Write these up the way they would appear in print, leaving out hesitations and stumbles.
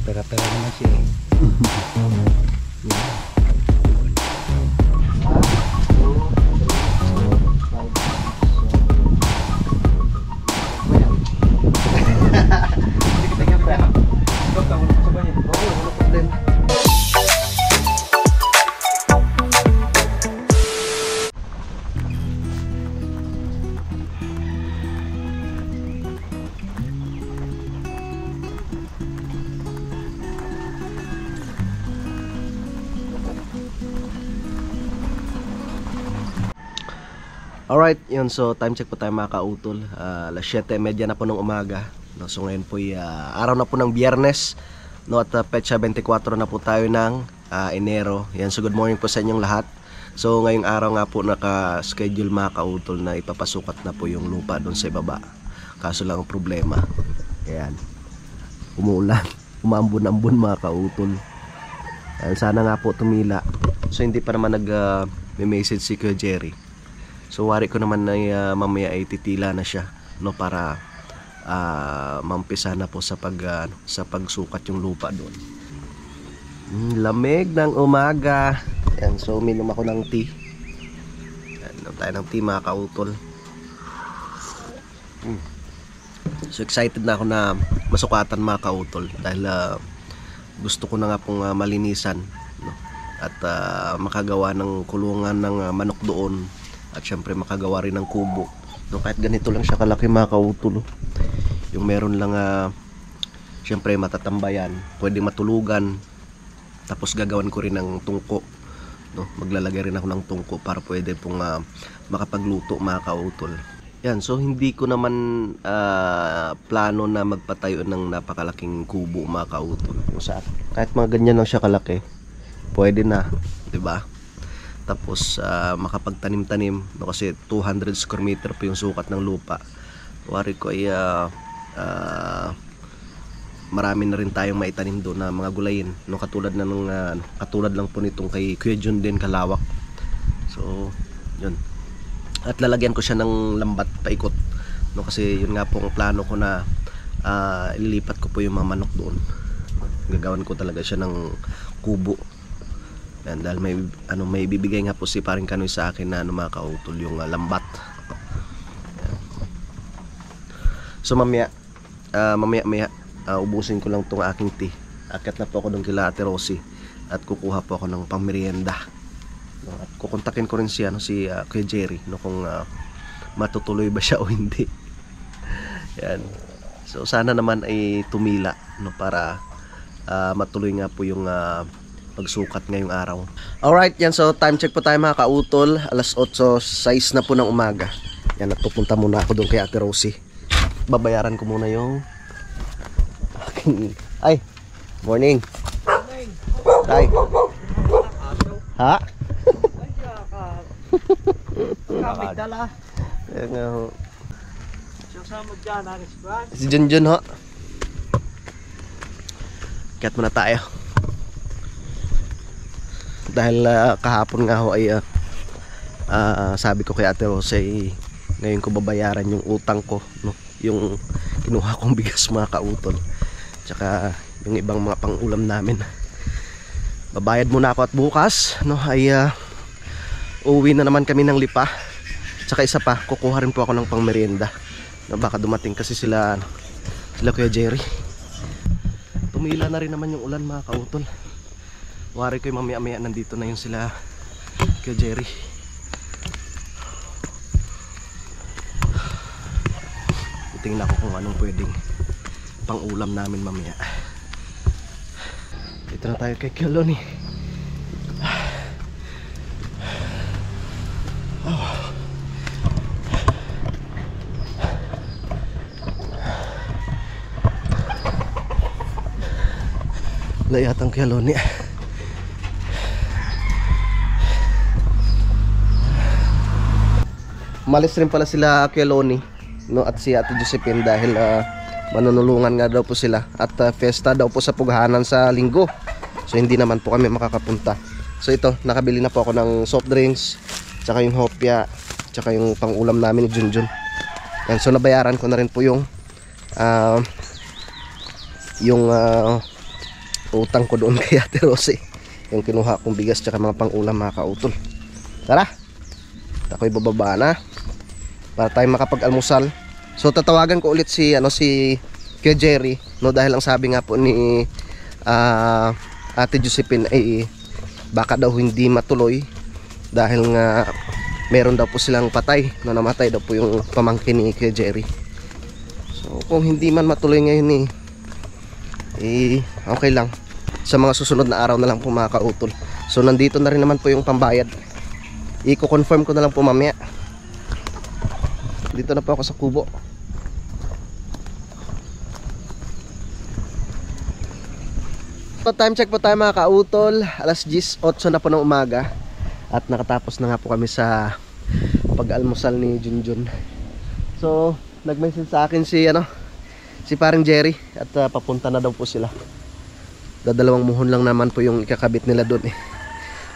Pera-pera naman siya eh. Alright, yun, so time check po tayo mga kautol. Alas 7:30 na po ng umaga, no? So ngayon po araw na po ng Biyernes, no? At petsa 24 na po tayo ng Enero. Yan, so good morning po sa inyong lahat. So ngayong araw nga po naka-schedule mga kautol na ipapasukat na po yung lupa doon sa ibaba. Kaso lang ang problema, ayan, umuulan, umambon-ambon mga kautol. Ayan, sana nga po tumila. So hindi pa naman nag-message si Kuya Jerry. So wari ko naman na mamaya ay titila na siya, no, para mampisa na po sa pagsukat yung lupa doon. Lamig ng umaga. Yan, so uminom ako ng tea. Yan, inom tayo ng tea mga kautol. So excited na ako na masukatan mga kautol dahil gusto ko na nga pong malinisan, no? At makagawa ng kulungan ng manok doon. At syempre makagawa rin ng kubo, no? Kahit ganito lang siya kalaki mga kautol, yung meron lang syempre matatambayan, pwedeng matulugan. Tapos gagawan ko rin ng tungko, no? Maglalagay rin ako ng tungko para pwede pong makapagluto mga kautol. Yan, so hindi ko naman plano na magpatayo ng napakalaking kubo mga kautol. Kahit mga ganyan lang siya kalaki, pwede na, 'di ba? Tapos makapagtanim-tanim, no? Kasi 200 square meter po yung sukat ng lupa. Wari ko ay marami na rin tayong maitanim doon na mga gulayin, no? Katulad lang po nitong kay Kuya John din, kalawak. So yun, at lalagyan ko siya ng lambat paikot, no? Kasi yun nga po ang plano ko na ililipat ko po yung mga manok doon. Gagawan ko talaga siya ng kubo. Yan, dahil may bibigay nga po si paring Kanoy sa akin na mga kautol, yung lambat. Yan. So mamaya ubusin ko lang tong aking tea. Akit na po ako doon kila Ate Rosie at kukuha po ako ng pangmerienda, no? At kukontakin ko rin si Kuya Jerry, no, kung matutuloy ba siya o hindi. Yan. So sana naman ay tumila, no, para matuloy nga po yung pagsukat ngayong araw. Alright, yan, so time check po tayo mga kautol. Alas 8:06 na po ng umaga. Yan, at pupunta muna ako doon kay Ate Rosie. Babayaran ko muna yung aking... Ay, morning. Ay. Ha? Kamig dala. Yan nga ho. Sasama dyan, Aris Brad. Si Junjun ho. Kayat muna tayo. Dahil kahapon nga ho ay sabi ko kay Ate Rosie, ngayon ko babayaran yung utang ko, no? Yung kinuha kong bigas mga kautol, tsaka yung ibang mga pang-ulam namin. Babayad muna ako at bukas, no, ay uuwi na naman kami ng Lipa. Tsaka isa pa, kukuha rin po ako ng pangmerienda, no? Baka dumating kasi sila Kuya Jerry. Tumila na rin naman yung ulan mga kautol. Wari ko yung mamaya-maya nandito na yung sila Kuya Jerry. Tingnan ko kung anong pwedeng pang ulam namin mamaya. Dito na tayo kay Kuya Lonnie. Layatang Kuya Lonnie. Umalis rin pala sila Kuya Lonnie, no, at si Ate Josephine dahil manunulungan nga daw po sila. At fiesta daw po sa Pughanan sa Linggo. So hindi naman po kami makakapunta. So ito, nakabili na po ako ng soft drinks, tsaka yung hopya, tsaka yung pang-ulam namin ni Junjun. Yan, so nabayaran ko na rin po yung utang ko doon kay Ate Rosie. Yung kinuha kong bigas tsaka mga pang-ulam mga kautol. Tara, ako'y bababa na para tayo makapag-almusal. So tatawagan ko ulit si Kuya Jerry, no, dahil ang sabi nga po ni Ate Josephine ay baka daw hindi matuloy dahil nga meron daw po silang patay na namatay daw po yung pamangkin ni Kuya Jerry. So kung hindi man matuloy ngayon okay lang, sa mga susunod na araw na lang po mga kautol. So nandito na rin naman po yung pambayad, i-confirm ko na lang po mamaya. Dito na po ako sa kubo. So time check po tayo mga kautol, alas 10:08 na po ng umaga. At nakatapos na nga po kami sa pag-almusal ni Junjun. So nag-message sa akin si paring Jerry at papunta na daw po sila. Dadalawang muhon lang naman po yung ikakabit nila doon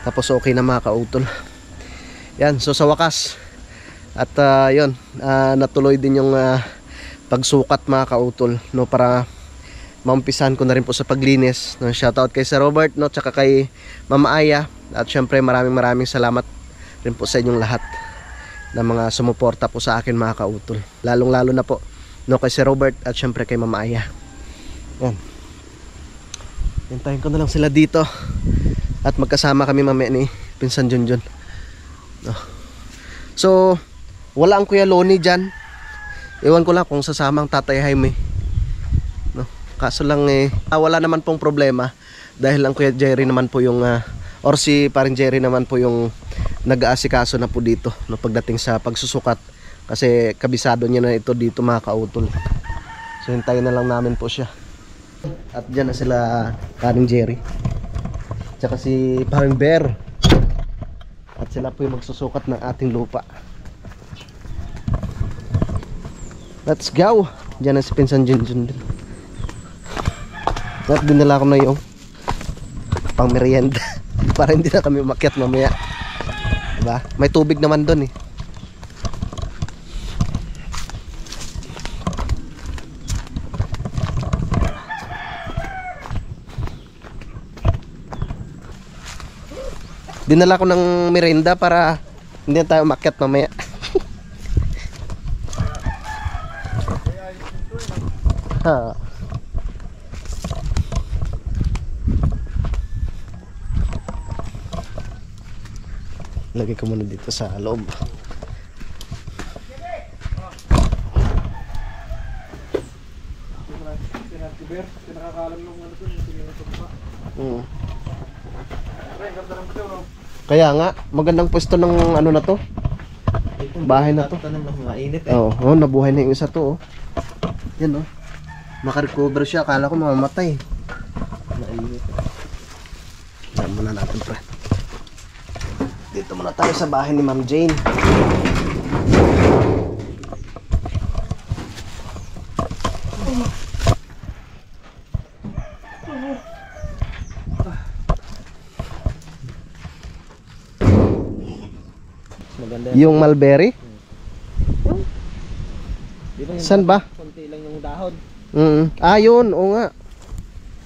Tapos okay na mga kautol. Yan, so sa wakas at yun, natuloy din yung pagsukat mga kautol, no, para maumpisahan ko na rin po sa paglinis, no. Shoutout kay Sir Robert, no, tsaka kay Mama Aya. At syempre maraming salamat rin po sa inyong lahat na mga sumuporta po sa akin mga kautol. Lalong lalo na po, no, kay Sir Robert at syempre kay Mama Aya. Yan, hintayin ko na lang sila dito at magkasama kami mamaya ni Pinsan Junjun, no. So wala ang Kuya Loni dyan. Ewan ko lang kung sasama ang Tatay Jaime, no. Kaso lang wala naman pong problema dahil ang Kuya Jerry naman po yung or si paring Jerry naman po yung nag-aasikaso na po dito, no, pagdating sa pagsusukat, kasi kabisado niya na ito dito mga kautol. So hintayin na lang namin po siya. At dyan na sila paring Jerry tsaka si paring Bear, at sila po yung magsusukat ng ating lupa. Let's go. Dyan na si Pinsan Junjun din. At dinala ko na yung pang merienda para hindi na kami umakyat mamaya, diba? May tubig naman doon Dinala ko ng merienda para hindi na tayo umakyat mamaya. Ha. Lagay ko muna dito sa loob. Kaya nga, magandang pwesto ng ano na to. Bahay na to. Mainit Oo, nabuhay na yung isa to. Yan makarecover siya, akala ko mamamatay. Mainit. Saan muna natin, pre. Dito muna tayo sa bahay ni Ma'am Jane. Yung mulberry? Saan ba? Konti lang yung dahon. Yun, oo nga.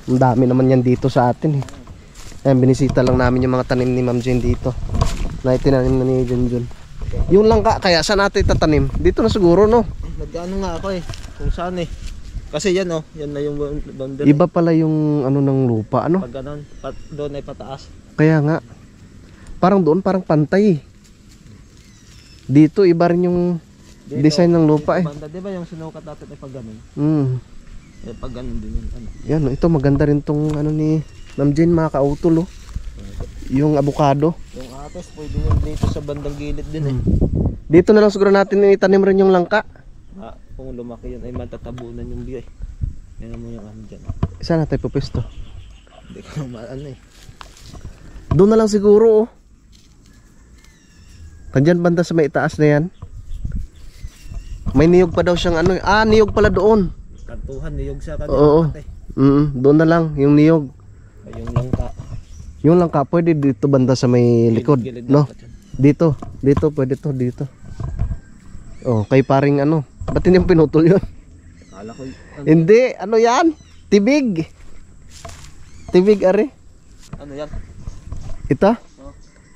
Ang dami naman yan dito sa atin Ayan, binisita lang namin yung mga tanim ni Ma'am Jane dito na itinanim na ni Junjun. Yung langka, kaya saan natin itatanim? Dito na siguro, no? Nag-ano nga ako kung saan kasi yan yan na yung boundary. Iba pala yung ano ng lupa, ano? Pag ganon, doon ay pataas. Kaya nga. Parang doon, parang pantay Dito, iba rin yung dito, design ng lupa banda, diba yung sinukat natin ay pag ganon? Pag ganon din yung ano. Yan, ito maganda rin tong ano ni Ma'am Jane, mga kautol, yung avocado. Yung atos, pwede yung dito sa bandang gilid din Dito na lang siguro natin itanim rin yung langka. Kung lumaki yun ay matatabunan yung biyay. Yan mo yung ano dyan. Saan natin pupesto? Hindi ko maano Doon na lang siguro Tandyan banda sa may itaas na yan. May niyog pa daw siyang niyog pala doon. Kartuhan, niyog sa kanila. Oo. Doon na lang, yung niyog. Ay, yung langka. Yung lang ka, pwede dito banda sa may likod, Gilid no? dapat yan. Dito, pwede to, dito. Oh, kay paring ano. Ba't hindi mo pinutol yun? Kala ko, Hindi, ano yan? Tibig. Tibig, are. ano yan? Ito? Oh.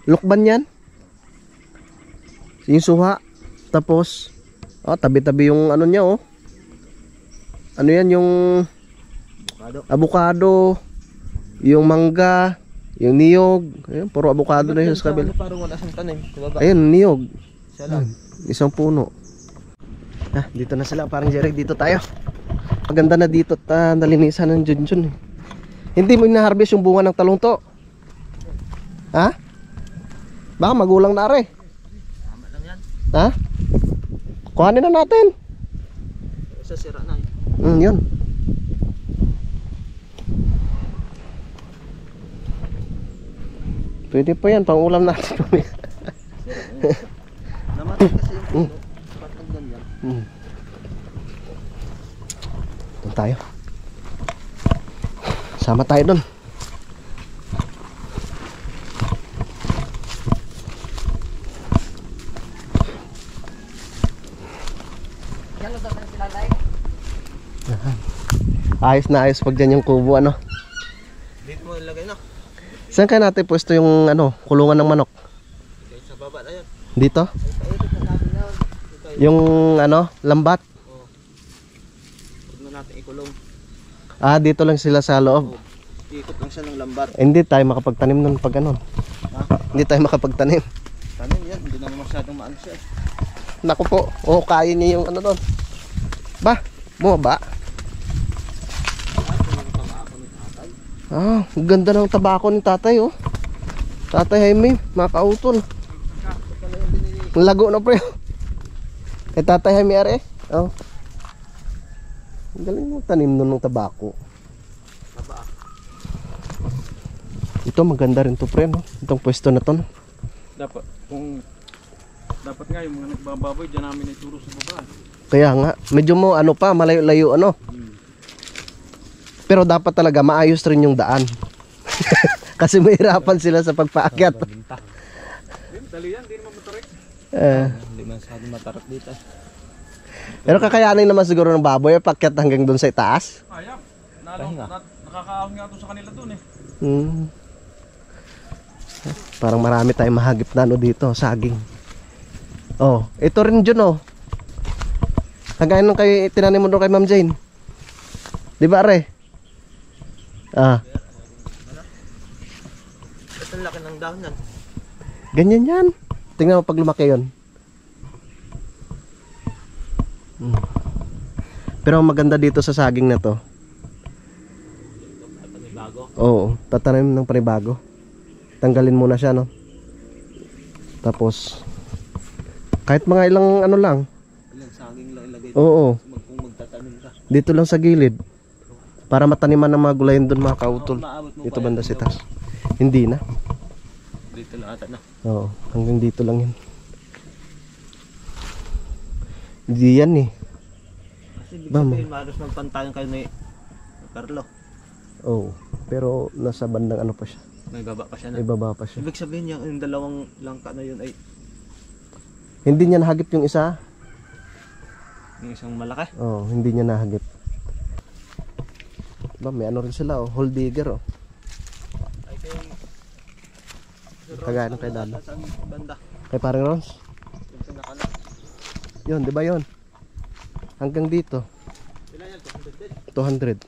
Lukban yan? Yung suha. Tapos, tabi-tabi yung ano niya, oh. Ano yan, yung avocado, yung mangga, yung niyog. Ayun, puro avocado na yun sa kabila. Parang wala siyang tanim. Diba ba? Ayun, niyog. Siya lang. Isang puno. Dito na sila, parang Jerry, dito tayo. Maganda na dito at nalinisan ng Junjun eh. Hindi mo ina-harvest yung bunga ng talong to. Ha? Baka magulang na are. Tama lang yan. Ha? Kuhanin na natin. Isa sira na yun. Yun. Pwede pa yan, pang ulam natin. Namatay kasi yung puno. Ba't ang ganyan? Doon tayo. Sama tayo doon. Ayos na ayos pag dyan yung kubo, ano. Dito mo ilagay na. Saan kaya natin pwesto yung ano, kulungan ng manok? Okay, sa baba na yan. Dito? Ay, paikot na natin na yun. Ito, Yung ano, lambat? huwag na natin ikulong. Dito lang sila sa loob. Ikot lang siya ng lambar. Hindi tayo makapagtanim nun pag ano. Ha? Hindi tayo makapagtanim. Tanim yan, hindi naman masyadong maano siya. Naku po, kaya niya yung ano doon. Ba, bumaba. Ang ganda ng tabako ni tatay, oh. Tatay Jaime, mga kautol. Ang lago na pre. Kay tatay Jaime are. Oh. Ang galing mo tanim nun ng tabako. Ito maganda rin to pre, no? Itong pwesto na to, no? Dapat nga yung mga nagbababoy dyan namin ituro sa baba. Kaya nga, medyo mo ano pa, malayo-layo ano. Pero dapat talaga maayos rin yung daan. Kasi mahirapan sila sa pagpaakyat. Dali yan, di naman matarik. Hindi masyadong matarak dito. Pero kakayanin naman siguro ng baboy paakyat hanggang doon sa itaas. Ayap, Pahinga. nakakaahon nga ito sa kanila dun eh. Parang marami tayong mahagip na ano dito, saging. Oh, ito rin dyan, oh. Kagaya nung kay tinanim mo doon kay Ma'am Jane. Di ba, are? Ito ang laki ng dahon yan. Ganyan yan. Tingnan mo pag lumaki yun. Pero ang maganda dito sa saging na to. Panibago. Oo, tatanim ng panibago. Tanggalin muna siya, no? Tapos kahit mga ilang ano lang. Ilang saging lang ilagay. Oo, Kung magtatanim ka. dito lang sa gilid. Para mataniman ng mga gulayin doon, mga kautol. Maabot mo Dito pa banda yan. sa taas. Hindi na. Dito na ata na. Oo, hanggang dito lang yun. Hindi yan eh. Kasi ibig Bam. sabihin, maros magpantayan kayo ni Carlo. Oo, pero nasa bandang ano pa siya. May baba pa siya na. May baba pa siya. Ibig sabihin yung dalawang langka na yun ay Hindi niya nahagip yung isa. yung isang malaki. Oo, hindi niya nahagip. Ba, may ano rin sila, oh, hole digger, oh. Ay Kagaya ng kay Dada. Sa banda. Kay parang Rons. Yung pinakala. Yun, di ba yun? Hanggang dito, Ilan yan? 200 din. 200.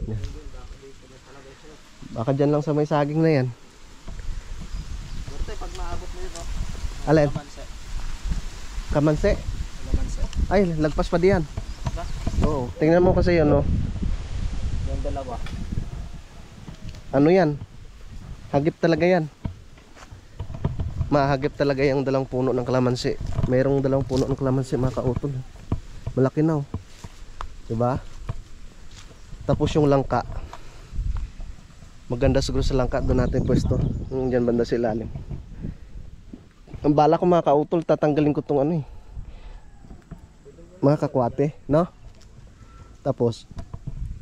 Yan. Baka dyan lang sa may saging na yan. Dito pag maabot mo yun, oh. Alin? Lamanse. Kamanse? Lamanse. Ay, lagpas pa diyan. Ba? Oo, tingnan mo kasi yun, oh. Yung dalawa. Ano yan? Hagip talaga yan. Mahagip talaga yung dalang puno ng kalamansi. Mayroong dalang puno ng kalamansi, mga kautol. Malaki na, oh. Diba? Tapos yung langka. Maganda siguro sa langka. Doon natin pwesto. Diyan banda sa ilalim. Ang bala ko, mga kautol, tatanggalin ko tong ano eh. mga kakwate, no? Tapos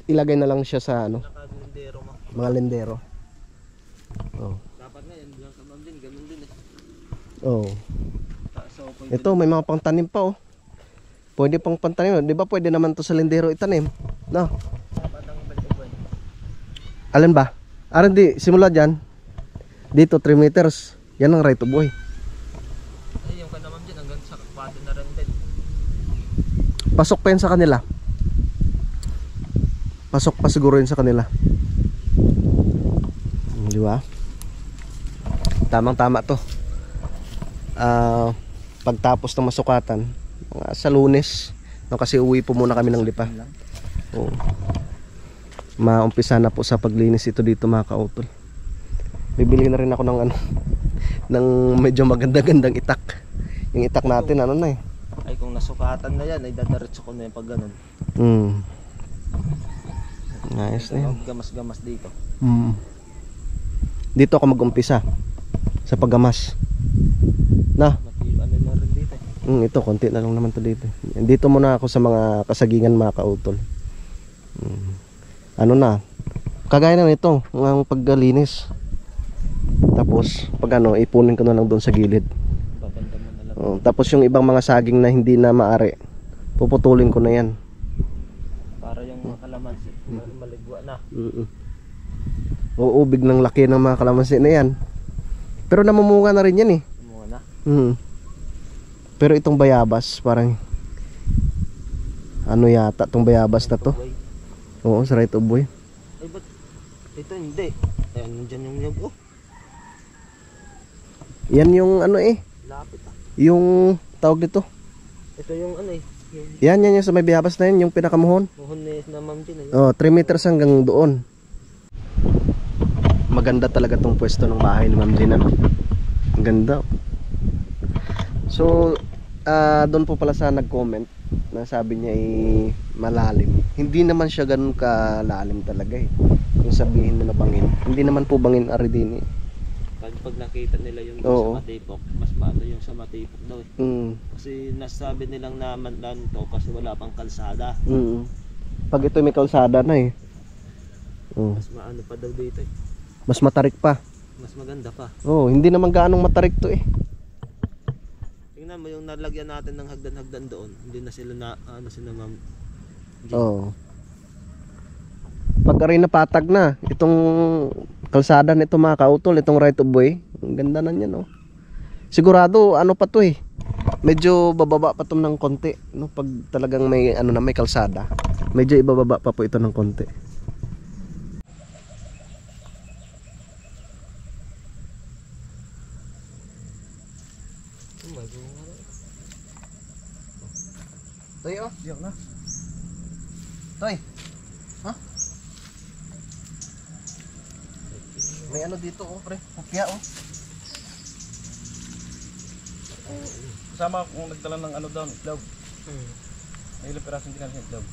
ilagay na lang siya sa ano, Nakalindero mo. mga lendero. Oh. Dapat nga yan lang sa ma'am din, ganun din eh. Oh. So, Ito may mga pangtanim pa oh. Pwede pang pantanim, 'di ba? Pwede naman 'to sa lendero itanim, no? dapat ang balik-balik. Alin ba? Aran di simula diyan. Dito 3 meters. Yan ang right of way. Ay, yung kanamam dyan, hanggang sa kwado na rin din. Pasok pa yan sa kanila. Pasok pa siguro yun sa kanila. Di ba? Tamang tama to. Pagtapos ng masukatan, sa Lunes, no, kasi uwi po muna kami ng Lipa. Oo. Maumpisa na po sa paglinis ito dito mga kautol. Bibili na rin ako ng ano, ng medyo maganda-gandang itak. Yung itak natin ano na eh. Ay, kung nasukatan na yan, ay dadaretso ko na yan pag ganun. Nice na yan. Gamas-gamas dito. Dito ako mag-umpisa sa paggamas. Na? Ano na rin dito eh. Ito, konti na lang naman to dito. Dito muna ako sa mga kasagingan mga kautol. Ano na? Kagaya na nito, ng paggalinis. Tapos, pag ano, ipunin ko na lang doon sa gilid. Babanda mo na lang. Tapos yung ibang mga saging na hindi na maari, puputulin ko na yan. Para yung mga kalamansi, maligwa na. Uubig ng laki ng mga kalamansi na yan. Pero namumunga na rin yan eh. Mga na. Pero itong bayabas, parang ano yata itong bayabas na to. Oo, sa right of way. Ay, ba't ito hindi? Ayan, nandyan yung nyog. Oh, Yan yung ano eh, lapit ah. yung tawag dito. Ito yung ano eh, yung Yan yung sa may bayabas na yan, yung pinakamuhon. muhon na ma'am din eh. 3 meters hanggang doon. Maganda talaga tong pwesto ng bahay ni Ma'am Gina, no? Ang ganda. So, doon po pala sa nag-comment na sabi niya ay malalim. Hindi naman siya ganun kalalim talaga eh. Yung sabihin mo na bangin. Hindi naman po bangin ari din eh. Pag nakita nila yung Oo. sa Matipok, mas maano yung sa Matipok daw eh. Kasi nasabi nilang naman to kasi wala pang kalsada. Pag ito may kalsada na eh. Mas maano pa daw dito eh. Mas matarik pa. Mas maganda pa. Hindi naman gaanong matarik to eh. Tingnan mo yung nalagyan natin ng hagdan-hagdan doon. Hindi na sila na ano sila ma'am. Pag aray na patag na itong kalsada nito mga kautol, itong right of way, ang ganda na niyan, no? Sigurado ano pa to eh. Medyo bababa pa to ng konti, no? Pag talagang may ano na may kalsada, medyo ibababa pa po ito ng konti. Toy, oh, diyak na. Toy. Ha? May ano dito, oh, pre. Kopya, oh. Kasama kung nagdala ng ano down, itlog. May ilang pirasong dinala ng itlog.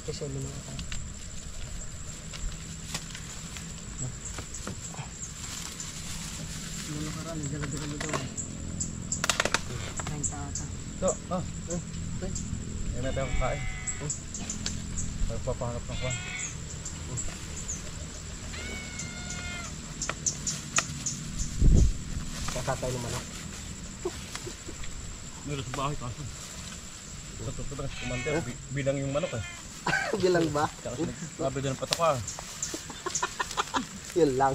67 na ako. Ano nakaraan, nagdala kami daw. Kain tata. So, ay may tayo kakain. Pagpapahanap ng kwan. Kakatay ng manok. Meron sa bahay kaso. Sa totoo lang si Commander, bilang yung manok eh. Bilang ba? Sabi doon patok ka. Yun lang.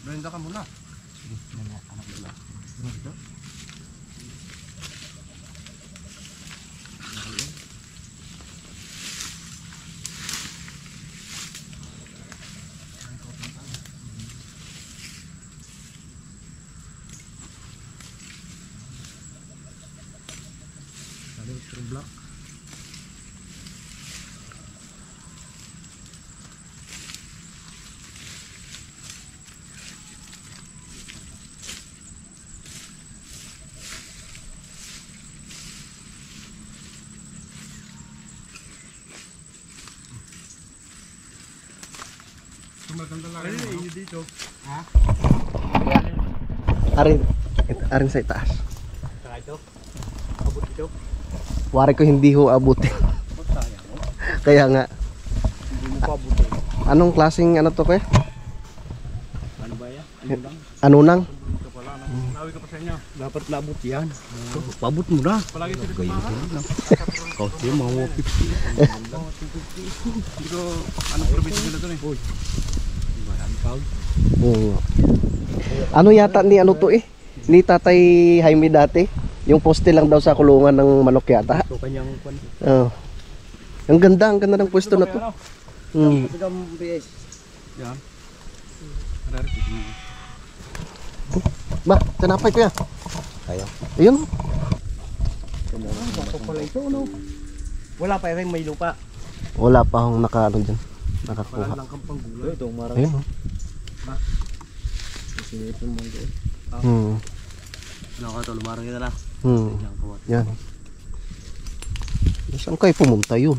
Brenda ka muna. Block. Maganda lang rin dito. Ha? Arin sa itaas. Wari ko hindi ho abutin. Ba't sayang mo? Kaya nga. Hindi mo pa buti. Anong klaseng ano to kuya? Ano ba yan? Ano lang? Ano nang? Dito pala. Nawi ka pa sa inyo. Dapat labot yan. Pabot mo na. Palagi sila samahan. Kasi mga 50. Hindi ko, anong probinsya nila doon eh? Marami pa. Oo. Ano yata ni ano to eh? Ni Tatay Jaime dati. Yung poste lang daw sa kulungan ng manok yata. Ito kanyang kwan. Oh. Ang ganda ng pwesto na to. Hmm. Pagam BS. Yan. Ada rin. Ba, tinapay ko yan. Kaya. Ayun. Bako pala ito, no? Wala pa yung may lupa. Wala pa akong nakaano dyan. Wala Nakakuha. lang kang panggulay. Ito, marami. Ayun oh. Sinipin mo doon. Hmm. Ano ka ito, lumarang kita na. Hmm. Yan. Saan kayo pumunta yun?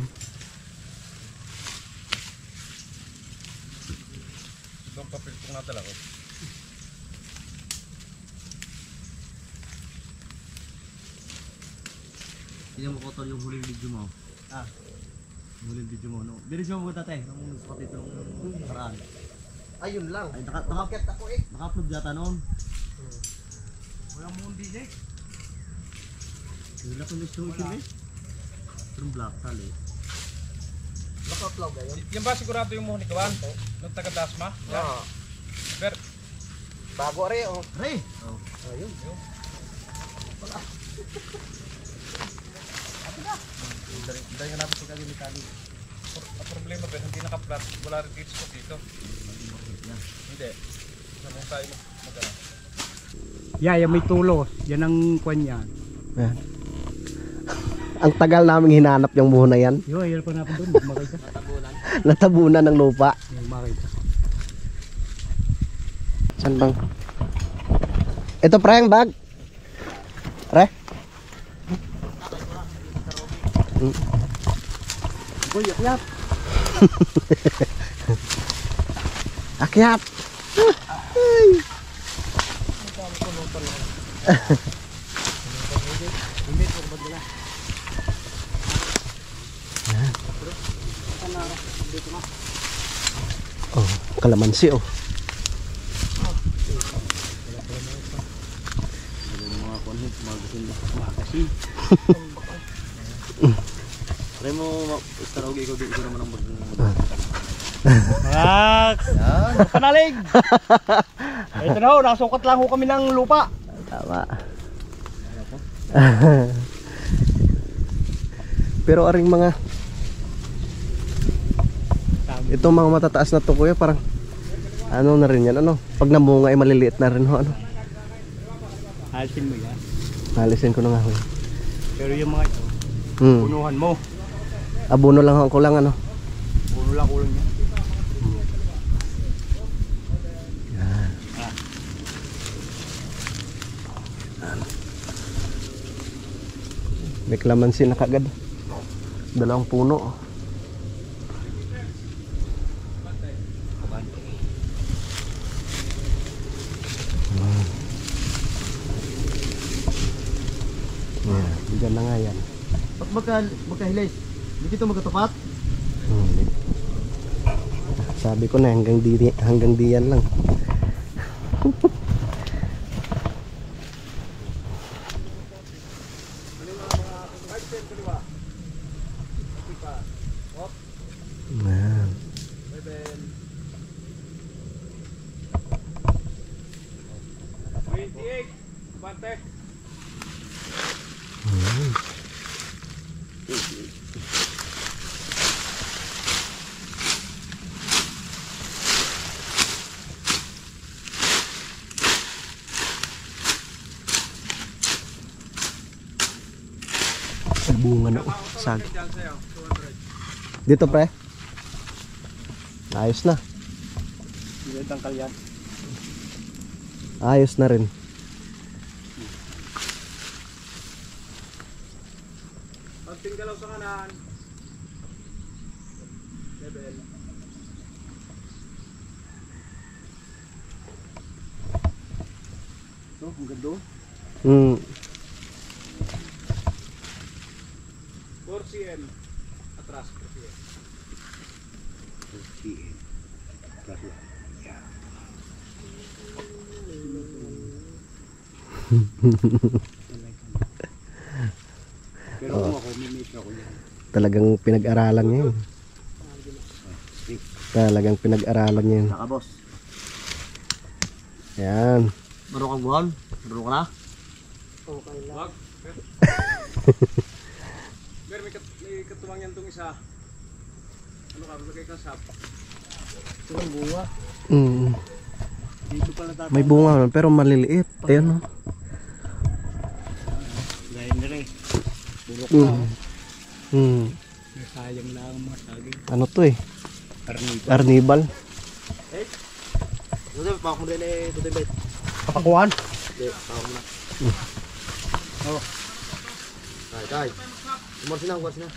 Doon papel kung natala ko. Hindi mo kotol yung huling video mo. Yung huling video mo. No? Bilis mo tatay. Nung spot ito nung nakaraan. Ayun lang. Ay, Nakakit ako eh. naka-upload yata noon. Walang mundi niya eh. Wala kong gusto ito eh. Pero black tali. Naka-upload ayun. Yan ba sigurado yung muhuni kawan? Nung taga Dasma? Yan. Pero, Bago rin oh. Ray! Ayun. Dahil nga natin pagkagin ni Kali. ang problema pero hindi naka-flat. Wala rin dito sa dito. Hindi. Saan tayo mag-ano? Yeah, yung may tulos. Yan ang kwan yan. Yan. Ang tagal namin hinanap yung buho na yan. Yo, ayun pa natin doon. Makita. Natabunan ng lupa. Makita. Saan bang? Ito pre ang bag. Pre? Uy, akyat! Akyat. Oh, kalamansi oh. Mga konhit, magasin. Try mo, istarogi ikaw dito naman ang Mak! Panalig! Ito na ho, nasukat lang ho kami ng lupa. Tama. Pero aring mga itong mga matataas na to kuya parang ano na rin yan ano pag namunga ay maliliit na rin ho ano. Alisin mo yan. Alisin ko na nga ho. Pero yung mga ito, Hmm. punuhan mo. Abono lang ho kulang ano. Puno lang kulang yan. May kalamansi na kagad. Dalawang puno. Diyan na nga yan. Pag magkahilays, hindi dito magkatapat. Sabi ko na hanggang diyan lang. Nah. 28. Bante. Bunga na sag. Dito pre. Ayos na. Hindi tangkal yan. Ayos na rin. Pagting galaw sa kanan. Level. Ito, ang ganda. Hmm. Atras. Pero kung ako, mimit ako yan. Talagang pinag-aralan niya yun. Talagang pinag-aralan niya yun. Saka boss. Yan. Marunong kang buhol? Marunong ka na? Wag. Pero may katuwang yan itong isa. Ano ka, lagay ka sa Mm. Dito pala tatay. May bunga naman, pero maliliit. Ayan, no? Gaya na rin. Bulok na. Mm. Sayang lang ang mga saging. Ano to eh? Karnito. Arnibal. Ito, pawak mo din eh. Ito din, bet. Kapakuhan. Hindi, pawak mo na. Oh. Tay. Umarsin na, umarsin na.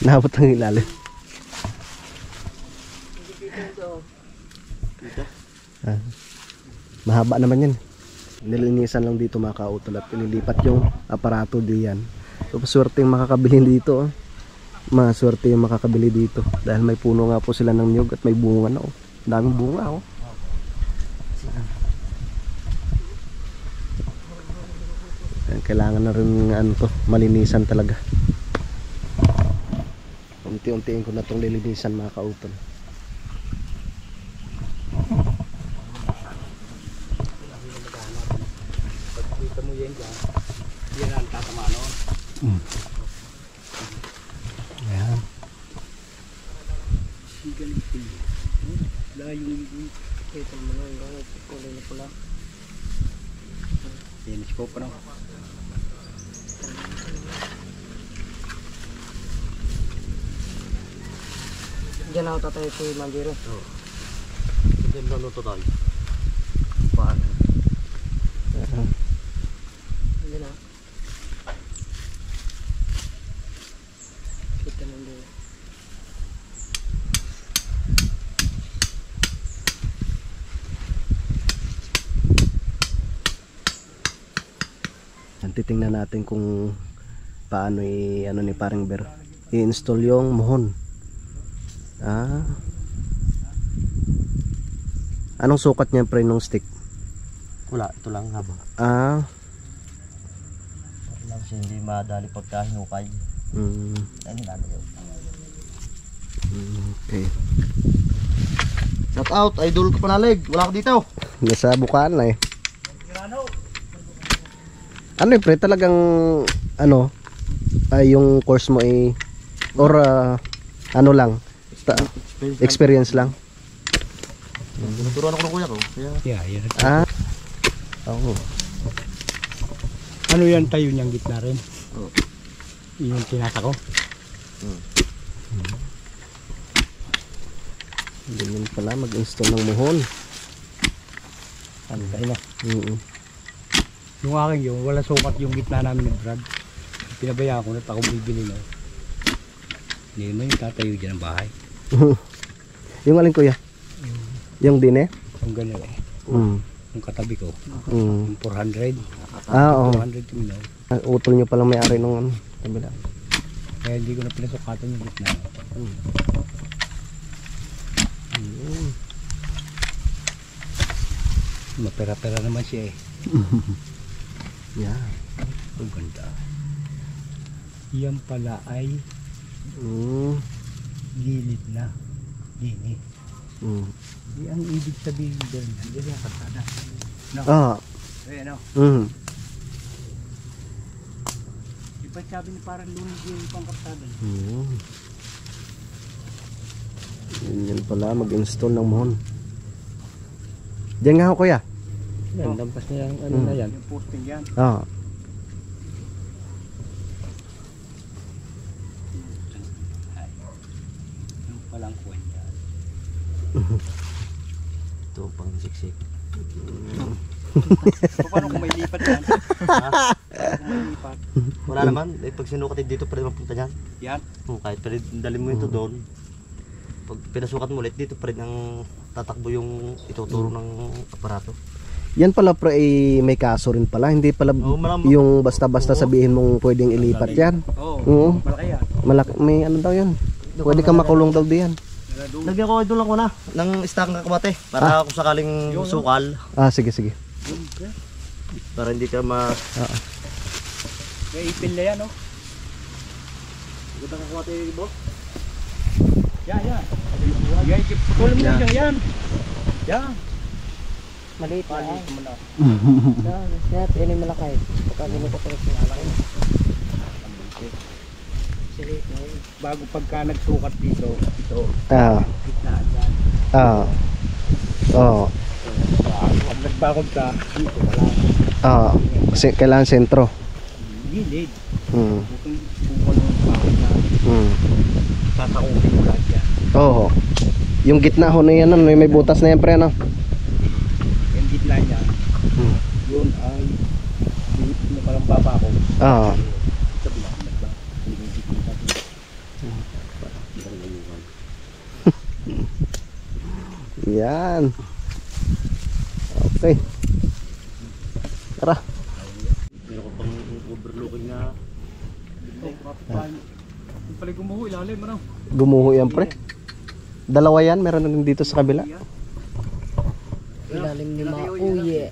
Naabot ang ilalim. Ah. Mahaba naman yan. Nilinisan lang dito mga kautol at inilipat yung aparato diyan. So swerte yung makakabili dito. Maswerte yung makakabili dito dahil may puno nga po sila ng niyog at may bunga na. Daming bunga. Kailangan na rin malinisan talaga. Unti-untiin ko na itong lilinisan mga kautol. Pagkita mo yan dyan. Yan ang tatama noon. Ayan. Sigaling pili. Wala yung kita mo na yung kulay na pula. Finish ko pa na. Diyan ako tatay si Manjiro. Diyan na luto tayo. Paano? Diyan ako. Kita mo din. Titingnan natin kung paano ni Paring Ber i-install yung muhon. Anong sukat niya pre nung stick? Wala, ito lang haba. Para lang siya hindi madali pagka hinukay. Ay, hindi namin yun. Okay. Shout out, idol ko panalig. Wala ka dito. Nasa bukaan na eh. Ano pre talagang yung course mo or ano lang experience lang. Tinuturuan ako ng kuya ko. Kaya Yeah, yan. Oo. Ano yan tayo niyang gitna rin? Oo. Yung tinata ko. Ganyan pala mag-install ng muhon. Antay na. Mm-mm. Yung akin yung wala sukat yung gitna namin ng Brad. Pinabayaan ko na ako bibili na. Hindi mo yung tatayo dyan ng bahay. Yung alin kuya? Yung din eh? Yung gano'n eh. Yung katabi ko. Yung 400. Oo. 400 yung ilaw. Utol nyo palang may-ari nung kabila. Kaya hindi ko na pinasukatan yung gitna. Mapera-pera naman siya eh. Yeah. Ang ganda. Yan pala ay gilid na. Gini. Di ang ibig sabihin doon. Hindi na kasada. No? Eh, no? Di ba sabi ni parang lunig yung pangkapsada? Yan pala mag-install ng muhon. Diyan nga ako kuya. Yan, lampas niya yung ano na yan. Yung posting yan. Yung palang kuwan yan. ito pang siksik. Paano kung may lipat yan? Kung may lipat. Wala naman. Eh, pag sinukatid dito, pwede mapunta dyan. Yan. Kahit pwede dalhin mo ito doon. Pag pinasukat mo ulit dito, pwede ang tatakbo yung ituturo ng aparato. Yan pala pre, may kaso rin pala. Hindi pala yung basta-basta sabihin mong pwedeng ilipat yan. Oo. Malaki yan. May ano daw yan. Pwede kang makulong daw diyan. Lagyan ko ito lang ko na ng stock ng kabate para kung sakaling sukal. Sige. Para hindi ka May ipil na yan, no? Ganda ng kabate, boss. Yan. Yan, putulin mo lang yan. Yan. Maliit na yan. Yan, yan yung malaki. Pagka ginupapalot yung malaki. Maliit na yun. Bago pagka nagsukat dito, ito, gitnaan yan. Pag nagbakod ka, dito wala. Kasi kailangan sentro. Gilid. Mm. Kung ano yung bakod na, tatakutin mo lahat yan. Oo. Yung gitna ho na yan, may butas na yan pre, no? Yung gitna niya, yun ay dito na parang babakod. Sa bilang nagba. Yan. Okay. Tara. Meron ko pang overlooking na. Yung pala gumuho, ilalim mo na. Gumuho yan pre. Dalawa yan, meron na din dito sa kabila. Ilalim ni mga uye.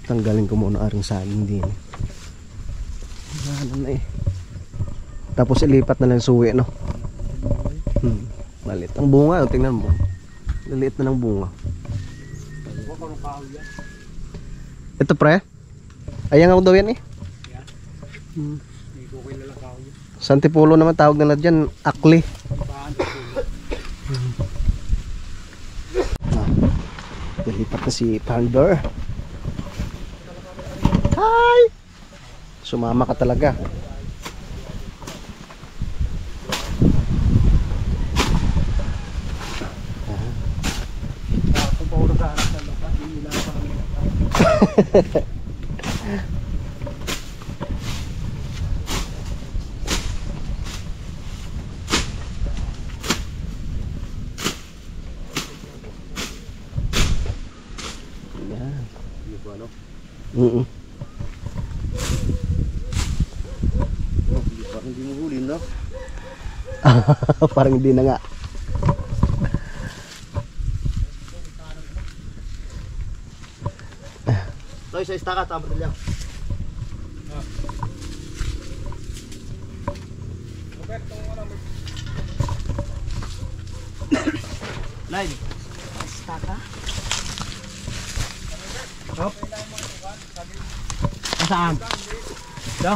Tanggalin ko muna aring saging din. Ano na eh. Tapos ilipat na lang suwi, no? Malit. Ang bunga, tingnan mo. Laliit na ng bunga. Ito pre. Ayan ako daw yan eh. Santipulo naman tawag nila dyan. Akli. Lilipat na si Pandor. Hi! Sumama ka talaga. Parang hindi mo huli, no? Parang hindi na nga. Toy, sa istaka, tama lang. Line. Staka. Saan? Ito.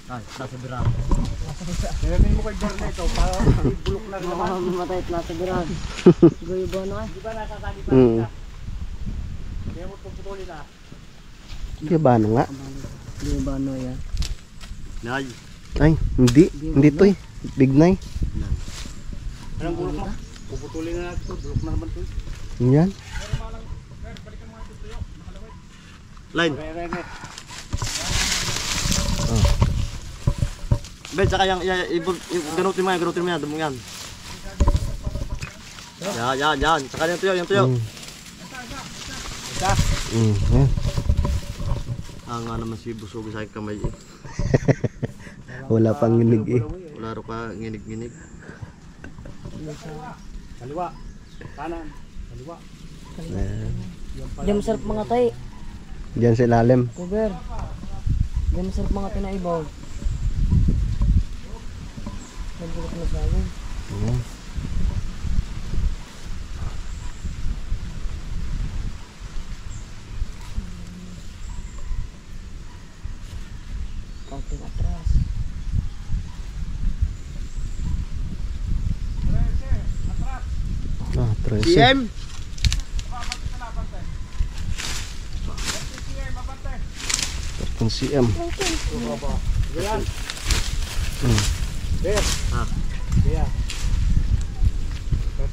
Ay, nasa birang. Nilagay mo kay Darna ito para bulok na naman. Baka mamatay at nasa birag. Goyo ba na? Di ba nakasali pa Mm. siya? Kaya mo puputulin na. Hindi ba ano nga? Goyo ba na yan? Nay. Ay, hindi to eh. Big Nay. Anong bulok mo? Puputulin na natin ito. Bulok na naman ito. Yan. Line. Re. Ben, saka yung ganutin mo yan, damo yan. Yan. Saka yung tuyo. Yan. Nga naman si Busogo sa aking kamay eh. Wala pang nginig eh. Wala rin pa nginig-nginig. Kaliwa. Kanan. Kaliwa. Diyan masarap mga tay. Diyan sa ilalim. Cover. Diyan masarap mga tay na ibaw. Nagbulok na sa amin. Konting atras. Ah, 13. CM! 13 cm. Yan. Mm. There. Ah. Kaya.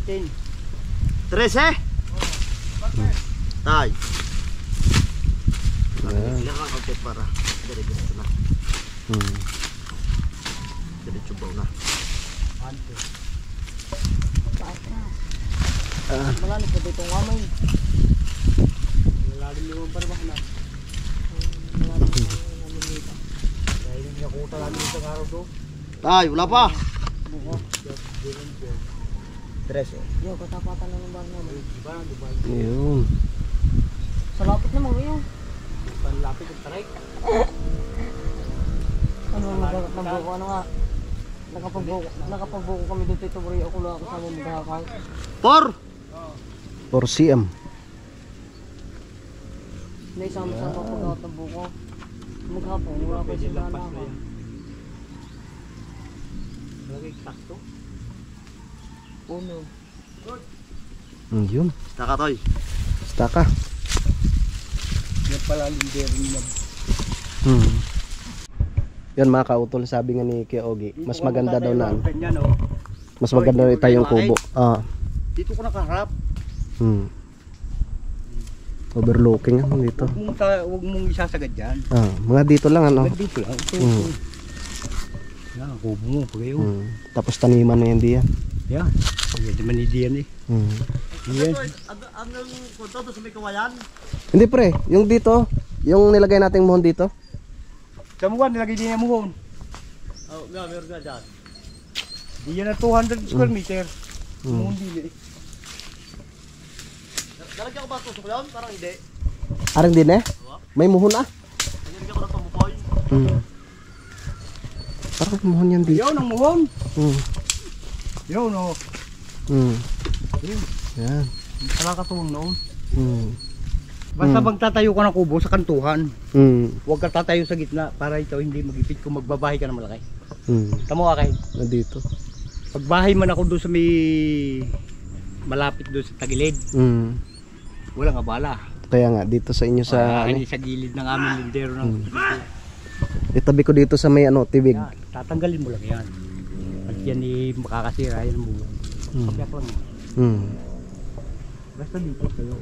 15. 13? Tay. Yan. Ilan lang konti para diretso na. Diretso baw na. Malalim po dito ang kamay. Malalim yung parabak na. Malalim ang namin dito. Dahil yung nakuta namin sa araw to. Tay, wala pa. Yo, katapatan lang ng bar namin. Yun. Sa lapit naman ngayon. Panlapit ang taray. Ano nagbuko ano nga? Nakapagbuko kami dito ito bro. Ako lang kasama maghahakay. 4. 4 cm. Naisama-sama pagkawat ng buko. Maghapon, wala pa sila na ako. Lagay takto. Uno. Yun. Taka toy. Basta ka. Yan pala lindero niya. Yan mga kautol, sabi nga ni Kuya Ogie, mas maganda daw na ano. Ganyan oh. Mas maganda daw itayong kubo. Dito ko nakaharap. Overlooking ano dito. Huwag mong isasagad dyan. Mga dito lang ano. Dito lang. Ito. Yan, ang kubo mo. Pagayo. Tapos taniman na yan diyan. Yan. Hindi man hindi yan eh. Yan. Anong punto to sa may kawayan? Hindi pre, yung dito, yung nilagay nating mohon dito. Sa mukha nilagay din yung muhon. Oh, meron ka dyan. Di yan na 200 square meter. Muhon din eh. Nalagyan ko ba tusok yun? Parang hindi. Arang din eh. May mohon ah. Nalagyan ko na tumukoy. Parang may mohon yan dito. Yun ang muhon. Mm. Yun oh. Yan. Wala katuwang noon. Mm. Basta magtatayo ka ng kubo sa kantuhan. Mm. Huwag ka tatayo sa gitna para ito hindi magipit kung magbabahay ka na malaki. Mm. Tamo ka kayo. Nandito. Pagbahay man ako doon sa may malapit doon sa tagilid, walang abala. Kaya nga dito sa inyo sa Hindi sa gilid ng aming lindero ng itabi ko dito sa may ano tibig. yan, tatanggalin mo lang yan. At yan makakasira yan mo. Pagyak lang. Basta dito kayo.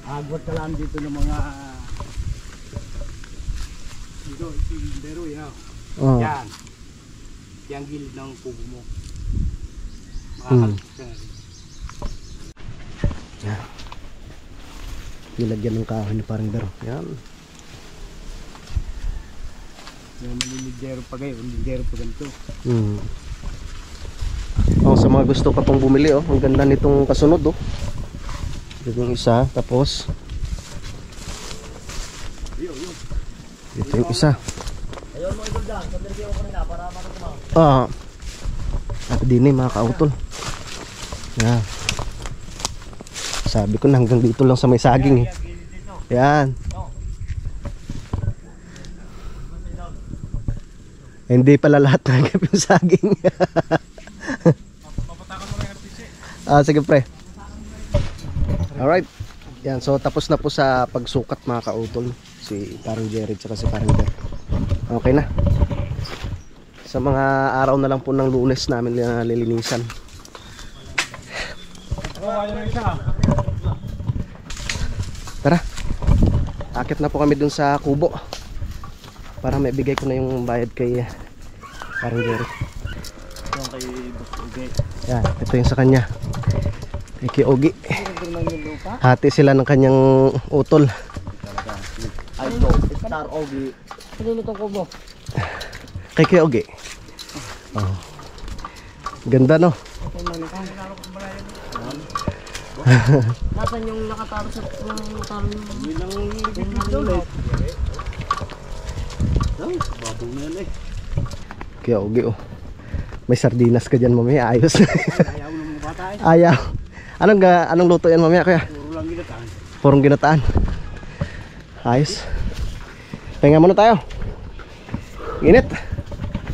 Agwat ka lang dito ng mga dito, ito yung lindero yan. Yan. Yan gilid ng kubo mo. Makakalit ka na rin. Yan. Nilagyan ng kahoy ni parang daro. Yan. Yan lindero pa kayo, lindero pa ganito. Oh, sa mga gusto pa pong bumili oh, ang ganda nitong kasunod oh. Ito yung isa, tapos ito yung isa. Ayun mo idol dyan. Nalagyan ko kanina para matutumaw. At din mga kautol. Yan. Sabi ko na hanggang dito lang sa may saging eh. Yan. Hindi pala lahat nagap yung saging. Papatakan mo lang yung PC. Sige pre. Alright. Yan, so tapos na po sa pagsukat mga kautol. Si parang Jerry at si parang Bert. Okay na. Sa mga araw na lang po ng Lunes namin lilinisan. Tara. Akit na po kami dun sa kubo. Para maibigay ko na yung bayad kay parang Jerry. Yung kay Boss Uge. Yan, ito yung sa kanya. Kay Ogie. Hindi naman yung lupa. Hati sila ng kanyang utol. Ay, bro. Star Uge. Kanino itong kubo? Kay Ogie. Oh. Ganda no? Ito yung manukang. Nasaan yung nakataro sa taro yung Babaw na yan eh. Kay Ogie oh. May sardinas ka dyan mamaya, ayos. Ayaw ng mga bata eh. Ayaw. Anong luto yan mamaya kuya? Puro lang ginataan. Purong ginataan. Ayos. Pahinga muna tayo. Init.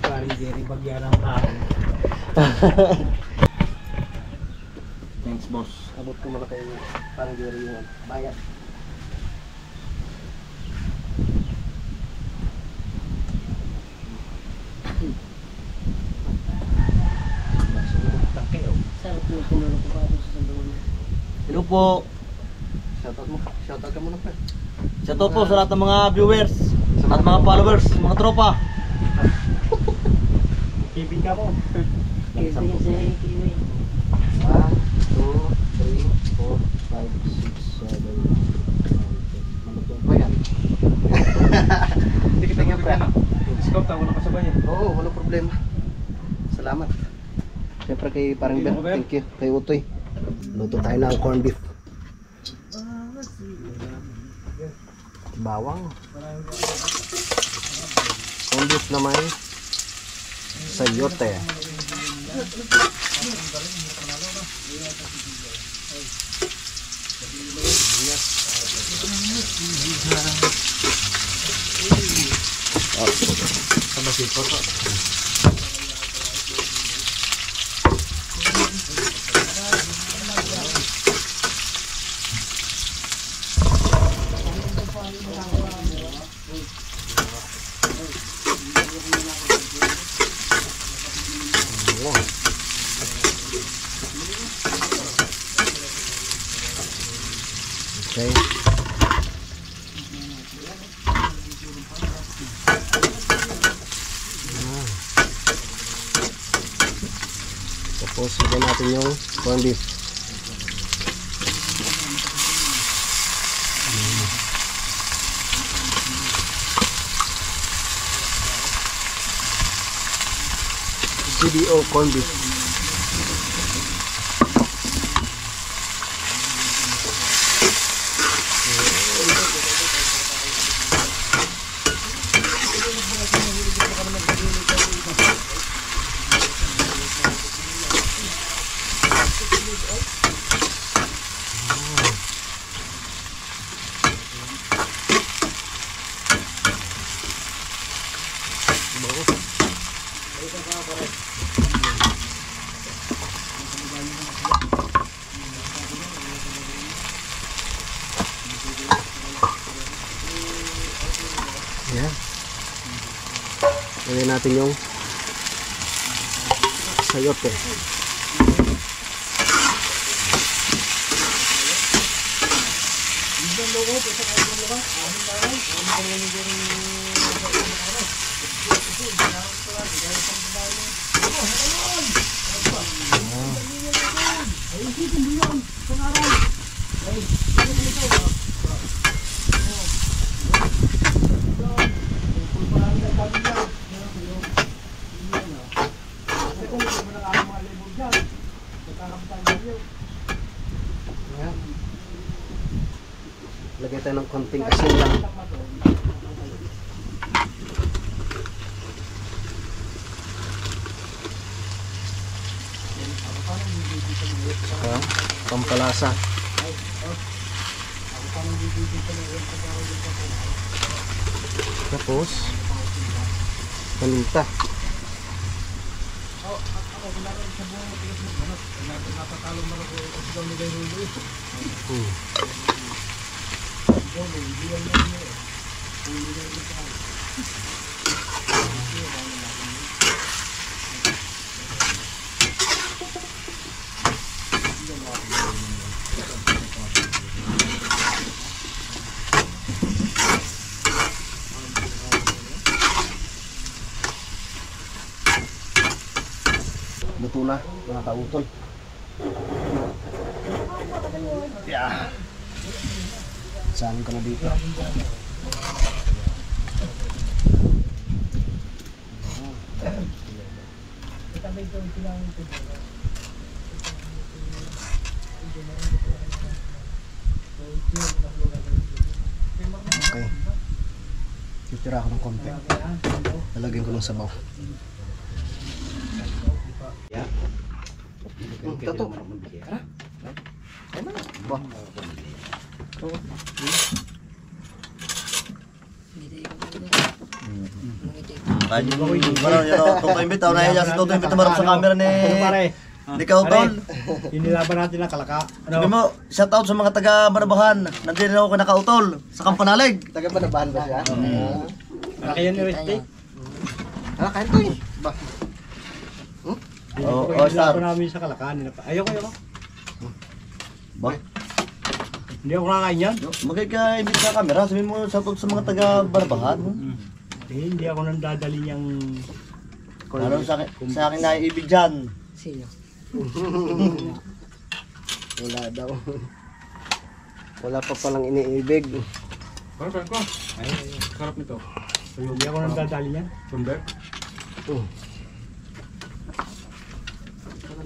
Parang Jerry bagyan ng hapon. Thanks, boss. Abot ko muna kayo parang Jerry yung bayad. Hello po. Shoutout ka muna pa. Shoutout po sa lahat ng mga viewers at mga followers, mga tropa. Kibig ka mo. Kiwi sa kiwi. 1, 2, 3, 4, 5, 6, 7, 8. Malutong pa yan. Hindi kita magpipila. Discount ako na kasabay eh. Oo, walang problema. Salamat. Siyempre kay parang Ben, thank you. Kay Utoy. Luto tayo ng corned beef. Bawang. Corned beef naman. Sayote. Okay. Tapos lagyan natin yung corned beef. GDO corned beef. Yan. Lagyan natin yung sayote. Lagay tayo ng konting asin lang. Saka pampalasa. Tapos paminta. Luto na, mga kautol. Yeah. Saan ka na dito? Okay. Titira ako ng konti. Lalagyan ko ng sabaw. Tato. Tara. Ay mana? Ba. Kaji mo parang yun to imbitaw na iya sa to imbitaw marap sa camera ni Di ka utol. Inilaban natin ang kalaka. Sabi mo, shout out sa mga taga Manabahan. Nandiyan ako nakautol sa Kampanalig. Taga Manabahan ba siya? Malaki yan ni Reste. Kain to eh. Ba. Oo, star. Inilaban namin sa kalaka. Ayoko. Ba? Hindi ako kakain yan. Magkakaibig sa camera, sabihin mo shoutout sa mga taga-Barbahan. Hindi ako nang dadali niyang... Ano sa akin naiibig dyan. Sino? Wala daw. Wala pa palang iniibig. Parang ko. Ay, sarap nito. Hindi ako nang dadali niyan. Sumber.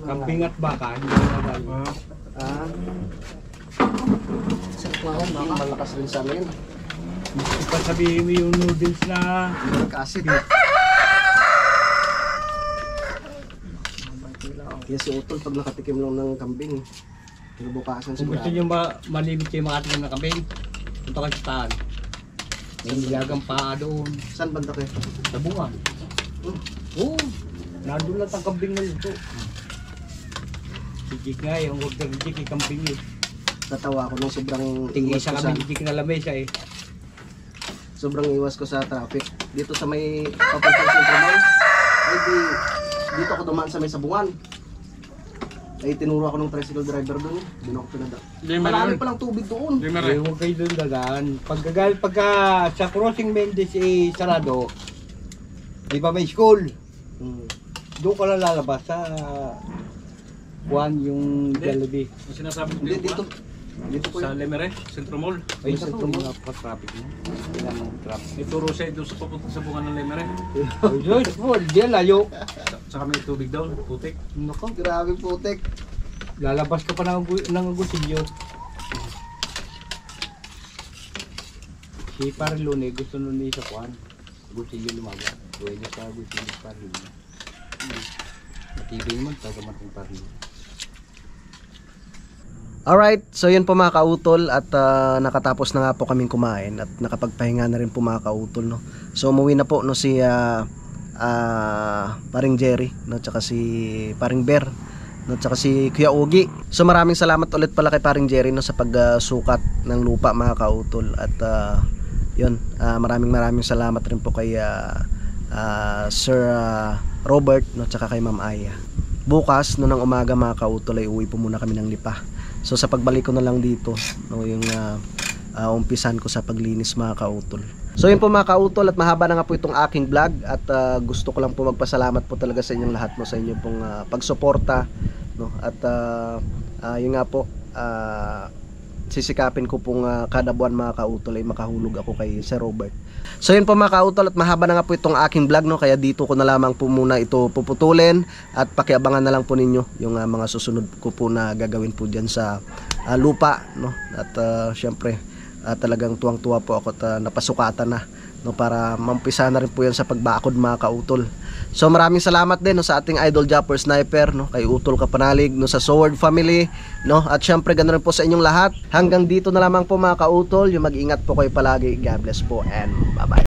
Kambing at baka, hindi ako dadali. Sarap nga ako, baka. Malakas rin sa amin. Ipasabihin mo yung noodles na... Nagka-acid. Kaya si Utol pag nakatikim lang ng kambing, kinabukasan Kung gusto nyo malimit kayo makatikim ng kambing, punta kayo sa tahan. May nilagang paa doon. Saan banda kayo? Sa bunga. Oo. Nandun lang ang kambing na luto. Sigik nga yung order ni Jik, kambing yun. Natawa ko nung sobrang Tingin iwas sa ko sa, kami ni Jik na lamesa eh. sobrang iwas ko sa traffic. Dito sa may papuntang Central Mall, ay dito ako dumaan sa may sabungan. Ay tinuro ako ng tricycle driver doon. Doon ako pinada. Marami palang tubig doon. Eh, huwag kayo doon dadaan. Pagka sa crossing Mendes sarado, di ba may school? Doon ka lang lalabas sa Juan yung Jollibee. Ang sinasabi ko Hindi, dito, dito po sa yun. Lemere, Centro Mall. Ay, Sa sa Centro mga pa-traffic mo. Kailan ang traffic. May turo siya doon sa papunta sa bunga ng Lemere. Ay, Diyos po, diyan layo. Saka may tubig daw, putik. Nako, Grabe putik. lalabas ka pa ng gusilyo. Si Parlone, gusto nun sa Juan. Gusilyo lumaga. Tuway na sa gusilyo Parlone. Matibay naman, taga matong Parlone. Alright, so yun po mga kautol at nakatapos na nga po kaming kumain at nakapagpahinga na rin po mga kautol, no. So umuwi na po no si Paring Jerry, no, tsaka si Paring Bear, no, tsaka si Kuya Ugi. So maraming salamat ulit pala kay Paring Jerry no sa pagsukat ng lupa mga kautol at yun, maraming salamat rin po kay Sir Robert, no, tsaka kay Ma'am Aya. Bukas no ng umaga mga kautol ay uwi po muna kami ng Lipa. So sa pagbalik ko na lang dito, no, yung umpisan ko sa paglinis mga kautol. So yun po mga kautol at mahaba na nga po itong aking vlog at gusto ko lang po magpasalamat po talaga sa inyong lahat, no, sa inyong pong pagsuporta, no, at yun nga po, sisikapin ko pong kada buwan mga kautol ay makahulog ako kay Sir Robert. So yun po mga kautol at mahaba na nga po itong aking vlog, no, kaya dito ko na lamang po muna ito puputulin at pakiabangan na lang po ninyo yung mga susunod ko po na gagawin po dyan sa lupa, no, at syempre talagang tuwang-tuwa po ako at napasukatan na, no, para mampisa na rin po yan sa pagbakod mga kautol. So maraming salamat din, no, sa ating idol Japper Sniper, no, kay Utol Kapanalig, no, sa Sword Family, no, at syempre ganoon rin po sa inyong lahat. Hanggang dito na lamang po mga kautol, yung mag-ingat po kayo palagi. God bless po and bye bye.